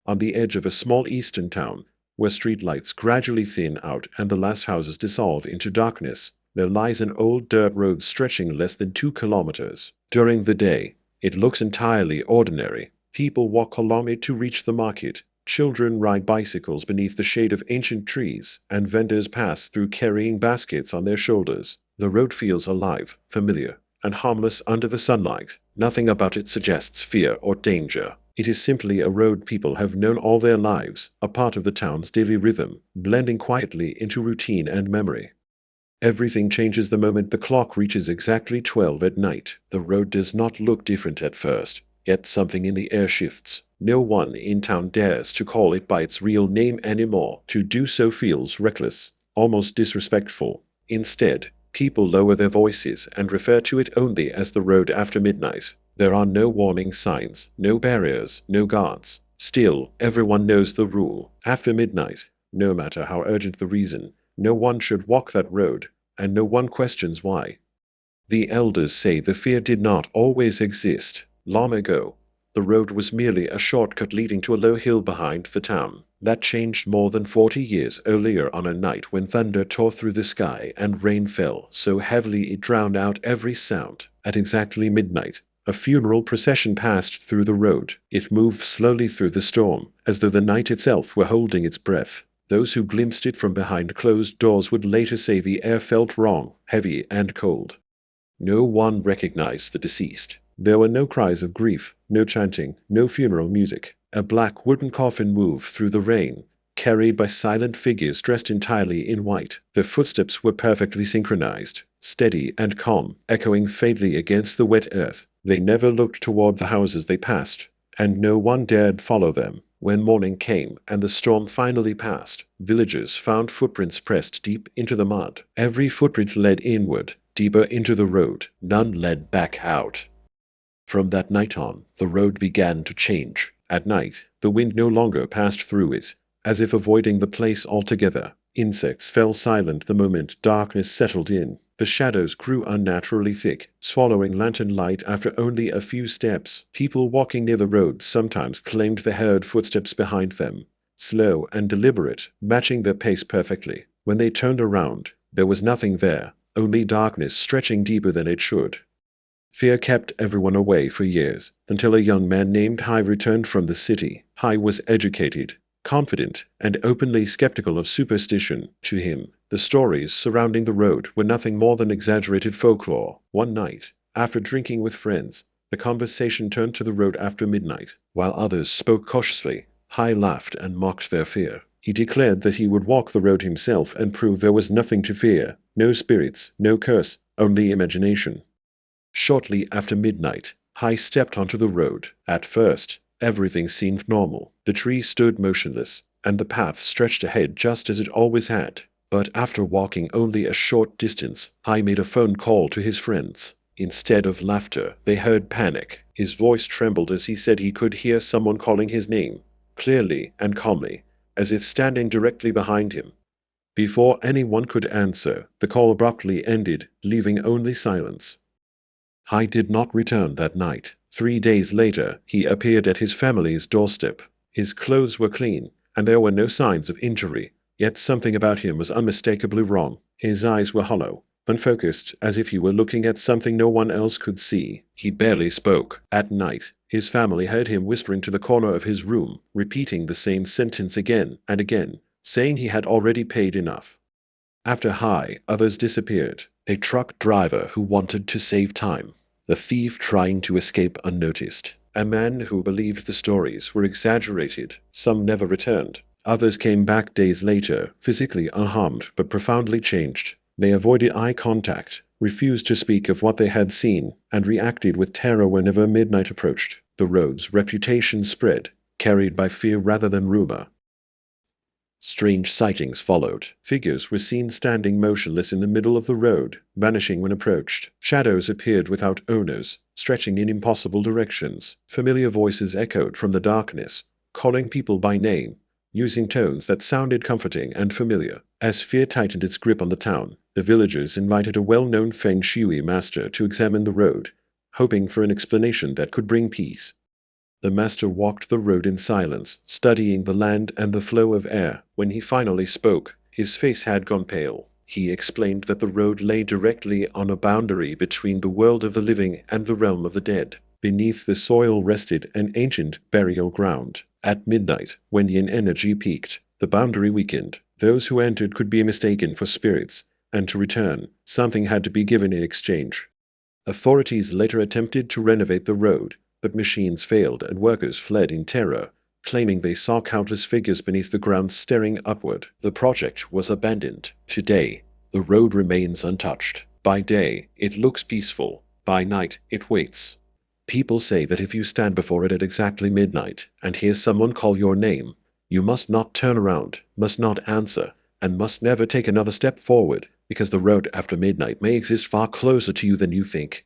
On the edge of a small eastern town, where streetlights gradually thin out and the last houses dissolve into darkness, there lies an old dirt road stretching less than 2 kilometers. During the day, it looks entirely ordinary. People walk along it to reach the market. Children ride bicycles beneath the shade of ancient trees, and vendors pass through carrying baskets on their shoulders. The road feels alive, familiar, and harmless under the sunlight. Nothing about it suggests fear or danger. It is simply a road people have known all their lives, a part of the town's daily rhythm, blending quietly into routine and memory. Everything changes the moment the clock reaches exactly 12 at night. The road does not look different at first, yet something in the air shifts. No one in town dares to call it by its real name anymore. To do so feels reckless, almost disrespectful. Instead, people lower their voices and refer to it only as the road after midnight. There are no warning signs, no barriers, no guards. Still, everyone knows the rule. After midnight, no matter how urgent the reason, no one should walk that road, and no one questions why. The elders say the fear did not always exist. Long ago, the road was merely a shortcut leading to a low hill behind the town. That changed more than 40 years earlier on a night when thunder tore through the sky and rain fell so heavily it drowned out every sound. At exactly midnight, a funeral procession passed through the road. It moved slowly through the storm, as though the night itself were holding its breath. Those who glimpsed it from behind closed doors would later say the air felt wrong, heavy, and cold. No one recognized the deceased. There were no cries of grief, no chanting, no funeral music. A black wooden coffin moved through the rain, carried by silent figures dressed entirely in white. Their footsteps were perfectly synchronized, steady and calm, echoing faintly against the wet earth. They never looked toward the houses they passed, and no one dared follow them. When morning came and the storm finally passed, villagers found footprints pressed deep into the mud. Every footprint led inward, deeper into the road. None led back out. From that night on, the road began to change. At night, the wind no longer passed through it, as if avoiding the place altogether. Insects fell silent the moment darkness settled in. The shadows grew unnaturally thick, swallowing lantern light after only a few steps. People walking near the road sometimes claimed they heard footsteps behind them, slow and deliberate, matching their pace perfectly. When they turned around, there was nothing there, only darkness stretching deeper than it should. Fear kept everyone away for years, until a young man named Hai returned from the city. Hai was educated, confident, and openly skeptical of superstition. To him, the stories surrounding the road were nothing more than exaggerated folklore. One night, after drinking with friends, the conversation turned to the road after midnight. While others spoke cautiously, Hai laughed and mocked their fear. He declared that he would walk the road himself and prove there was nothing to fear. No spirits, no curse, only imagination. Shortly after midnight, Hai stepped onto the road. At first, everything seemed normal. The trees stood motionless, and the path stretched ahead just as it always had. But after walking only a short distance, Hai made a phone call to his friends. Instead of laughter, they heard panic. His voice trembled as he said he could hear someone calling his name, clearly and calmly, as if standing directly behind him. Before anyone could answer, the call abruptly ended, leaving only silence. Hai did not return that night. 3 days later, he appeared at his family's doorstep. His clothes were clean, and there were no signs of injury, yet something about him was unmistakably wrong. His eyes were hollow, unfocused, as if he were looking at something no one else could see. He barely spoke. At night, his family heard him whispering to the corner of his room, repeating the same sentence again and again, saying he had already paid enough. After Hai, others disappeared. A truck driver who wanted to save time. The thief trying to escape unnoticed. A man who believed the stories were exaggerated. Some never returned. Others came back days later, physically unharmed but profoundly changed. They avoided eye contact, refused to speak of what they had seen, and reacted with terror whenever midnight approached. The road's reputation spread, carried by fear rather than rumor. Strange sightings followed. Figures were seen standing motionless in the middle of the road, vanishing when approached. Shadows appeared without owners, stretching in impossible directions. Familiar voices echoed from the darkness, calling people by name, using tones that sounded comforting and familiar. As fear tightened its grip on the town, the villagers invited a well-known feng shui master to examine the road, hoping for an explanation that could bring peace. The master walked the road in silence, studying the land and the flow of air. When he finally spoke, his face had gone pale. He explained that the road lay directly on a boundary between the world of the living and the realm of the dead. Beneath the soil rested an ancient burial ground. At midnight, when the energy peaked, the boundary weakened. Those who entered could be mistaken for spirits, and to return, something had to be given in exchange. Authorities later attempted to renovate the road, but machines failed and workers fled in terror, claiming they saw countless figures beneath the ground staring upward. The project was abandoned. Today, the road remains untouched. By day, it looks peaceful. By night, it waits. People say that if you stand before it at exactly midnight and hear someone call your name, you must not turn around, must not answer, and must never take another step forward, because the road after midnight may exist far closer to you than you think.